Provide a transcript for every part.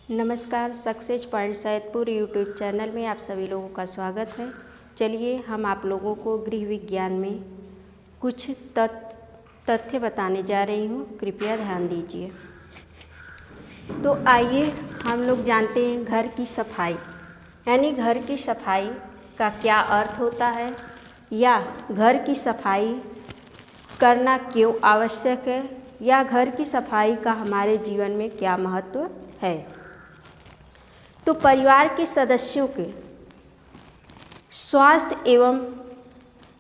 नमस्कार, success point Saidpur YouTube channel में आप सभी लोगों का स्वागत है। चलिए हम आप लोगों को गृह विज्ञान में कुछ तथ्य बताने जा रही हूँ, कृपया ध्यान दीजिए। तो आइए हम लोग जानते हैं घर की सफाई, यानी घर की सफाई का क्या अर्थ होता है या घर की सफाई करना क्यों आवश्यक है या घर की सफाई का हमारे जीवन में क्या महत्व है। तो परिवार के सदस्यों के स्वास्थ्य एवं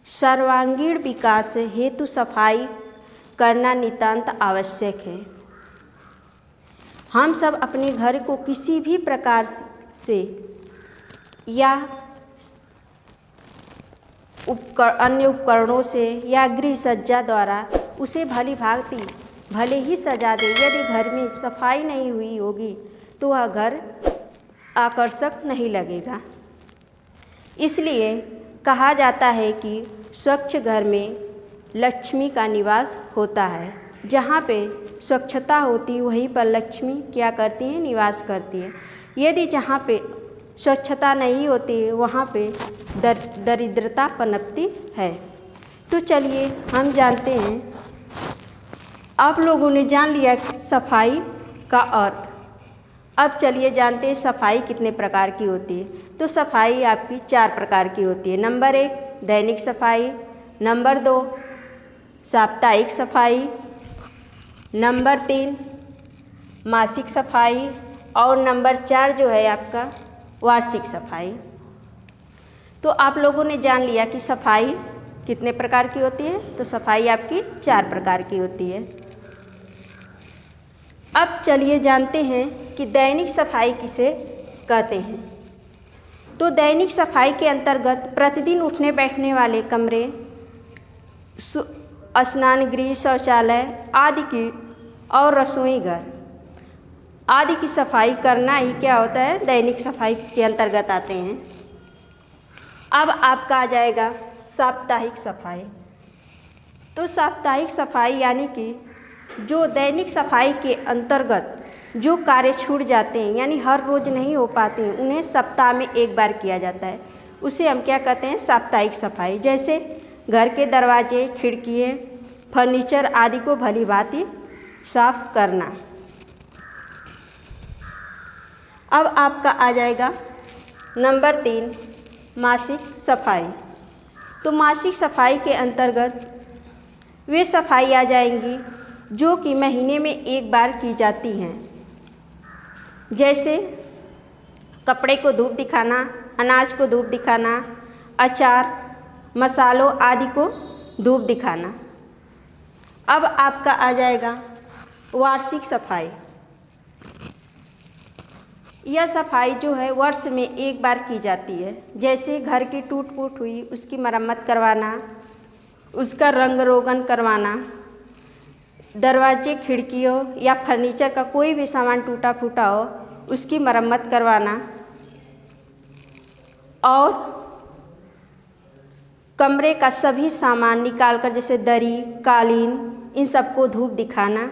सर्वांगीण विकास हेतु सफाई करना नितांत आवश्यक है। हम सब अपने घर को किसी भी प्रकार से या अन्य उपकरणों से या गृह सज्जा द्वारा उसे भले ही सजा दें, यदि घर में सफाई नहीं हुई होगी तो वह घर आकर्षक नहीं लगेगा। इसलिए कहा जाता है कि स्वच्छ घर में लक्ष्मी का निवास होता है। जहाँ पे स्वच्छता होती वहीं पर लक्ष्मी क्या करती है, निवास करती है। यदि जहाँ पे स्वच्छता नहीं होती वहाँ पे दरिद्रता पनपती है। तो चलिए हम जानते हैं, आप लोगों ने जान लिया सफाई का अर्थ। अब चलिए जानते हैं सफाई कितने प्रकार की होती है। तो सफाई आपकी 4 प्रकार की होती है। नंबर 1 दैनिक सफाई, नंबर 2 साप्ताहिक सफाई, नंबर 3 मासिक सफाई और नंबर 4 जो है आपका वार्षिक सफाई। तो आप लोगों ने जान लिया कि सफाई कितने प्रकार की होती है। तो सफाई आपकी 4 प्रकार की होती है। अब चलिए जानते हैं कि दैनिक सफाई किसे कहते हैं। तो दैनिक सफाई के अंतर्गत प्रतिदिन उठने बैठने वाले कमरे, स्नान गृह, शौचालय आदि की और रसोई घर आदि की सफाई करना ही क्या होता है, दैनिक सफाई के अंतर्गत आते हैं। अब आपका आ जाएगा साप्ताहिक सफाई। तो साप्ताहिक सफाई यानी कि जो दैनिक सफाई के अंतर्गत जो कार्य छूट जाते हैं, यानी हर रोज़ नहीं हो पाते हैं, उन्हें सप्ताह में एक बार किया जाता है। उसे हम क्या कहते हैं, साप्ताहिक सफाई। जैसे घर के दरवाजे, खिड़कियाँ, फर्नीचर आदि को भली भांति साफ करना। अब आपका आ जाएगा नंबर 3 मासिक सफाई। तो मासिक सफाई के अंतर्गत वे सफाई आ जाएंगी जो कि महीने में एक बार की जाती हैं। जैसे कपड़े को धूप दिखाना, अनाज को धूप दिखाना, अचार, मसालों आदि को धूप दिखाना। अब आपका आ जाएगा वार्षिक सफाई। यह सफाई जो है वर्ष में एक बार की जाती है। जैसे घर की टूट फूट हुई उसकी मरम्मत करवाना, उसका रंग रोगन करवाना, दरवाजे, खिड़कियों या फर्नीचर का कोई भी सामान टूटा फूटा हो उसकी मरम्मत करवाना और कमरे का सभी सामान निकालकर जैसे दरी, कालीन, इन सबको धूप दिखाना।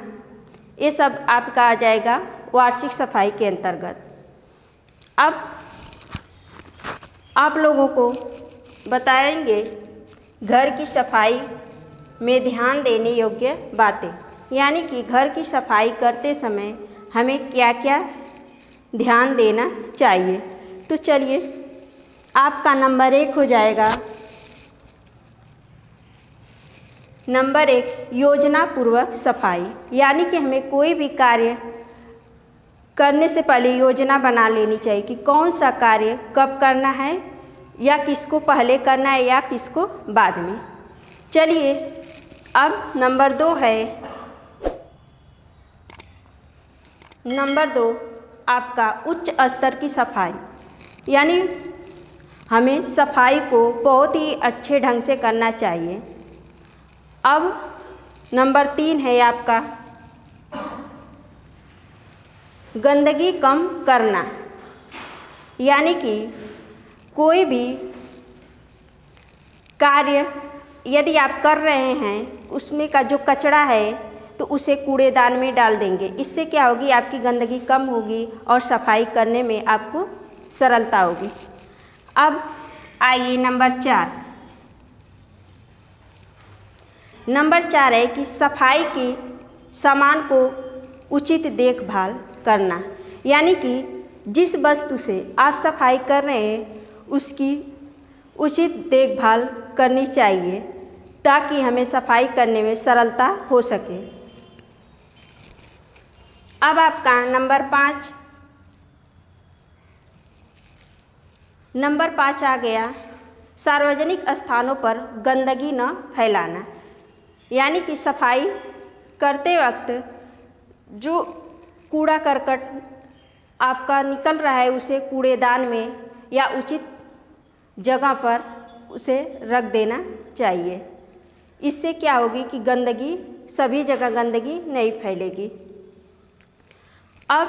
ये सब आपका आ जाएगा वार्षिक सफाई के अंतर्गत। अब आप लोगों को बताएंगे घर की सफाई में ध्यान देने योग्य बातें, यानी कि घर की सफाई करते समय हमें क्या क्या ध्यान देना चाहिए। तो चलिए आपका नंबर 1 हो जाएगा, नंबर 1 योजना पूर्वक सफाई। यानी कि हमें कोई भी कार्य करने से पहले योजना बना लेनी चाहिए कि कौन सा कार्य कब करना है या किसको पहले करना है या किसको बाद में। चलिए अब नंबर 2 है, नंबर 2 आपका उच्च स्तर की सफाई। यानी हमें सफाई को बहुत ही अच्छे ढंग से करना चाहिए। अब नंबर 3 है आपका गंदगी कम करना। यानी कि कोई भी कार्य यदि आप कर रहे हैं उसमें का जो कचरा है तो उसे कूड़ेदान में डाल देंगे। इससे क्या होगी, आपकी गंदगी कम होगी और सफाई करने में आपको सरलता होगी। अब आइए नंबर 4। नंबर 4 है कि सफाई के सामान को उचित देखभाल करना, यानी कि जिस वस्तु से आप सफाई कर रहे हैं उसकी उचित देखभाल करनी चाहिए ताकि हमें सफाई करने में सरलता हो सके। अब आपका नंबर 5 आ गया, सार्वजनिक स्थानों पर गंदगी न फैलाना, यानी कि सफाई करते वक्त जो कूड़ा करकट आपका निकल रहा है उसे कूड़ेदान में या उचित जगह पर उसे रख देना चाहिए। इससे क्या होगी कि गंदगी, सभी जगह गंदगी नहीं फैलेगी। अब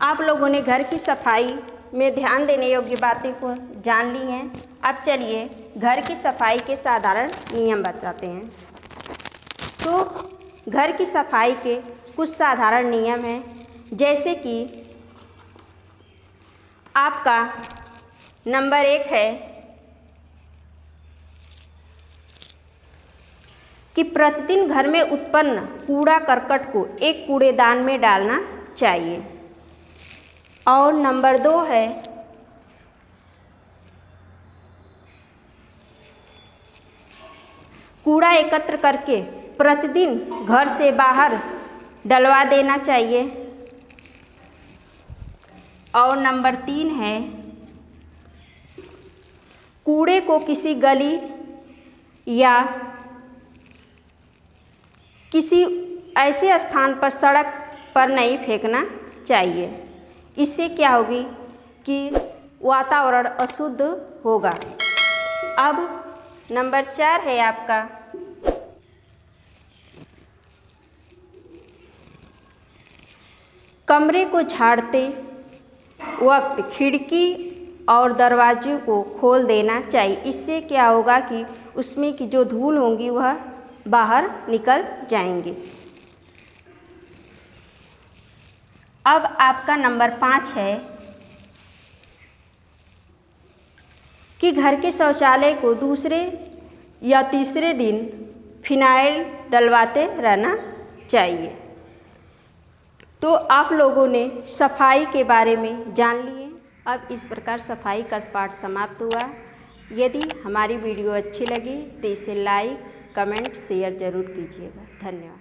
आप लोगों ने घर की सफाई में ध्यान देने योग्य बातें को जान ली हैं। अब चलिए घर की सफाई के साधारण नियम बताते हैं। तो घर की सफाई के कुछ साधारण नियम हैं, जैसे कि आपका नंबर 1 है कि प्रतिदिन घर में उत्पन्न कूड़ा करकट को एक कूड़ेदान में डालना चाहिए। और नंबर 2 है कूड़ा एकत्र करके प्रतिदिन घर से बाहर डलवा देना चाहिए। और नंबर 3 है कूड़े को किसी गली या किसी ऐसे स्थान पर, सड़क पर नहीं फेंकना चाहिए। इससे क्या होगी कि वातावरण अशुद्ध होगा। अब नंबर 4 है आपका कमरे को झाड़ते वक्त खिड़की और दरवाजे को खोल देना चाहिए। इससे क्या होगा कि उसमें की जो धूल होंगी वह बाहर निकल जाएंगे। अब आपका नंबर 5 है कि घर के शौचालय को दूसरे या तीसरे दिन फिनाइल डलवाते रहना चाहिए। तो आप लोगों ने सफाई के बारे में जान लिए। अब इस प्रकार सफाई का पाठ समाप्त हुआ। यदि हमारी वीडियो अच्छी लगी तो इसे लाइक, कमेंट, शेयर ज़रूर कीजिएगा। धन्यवाद।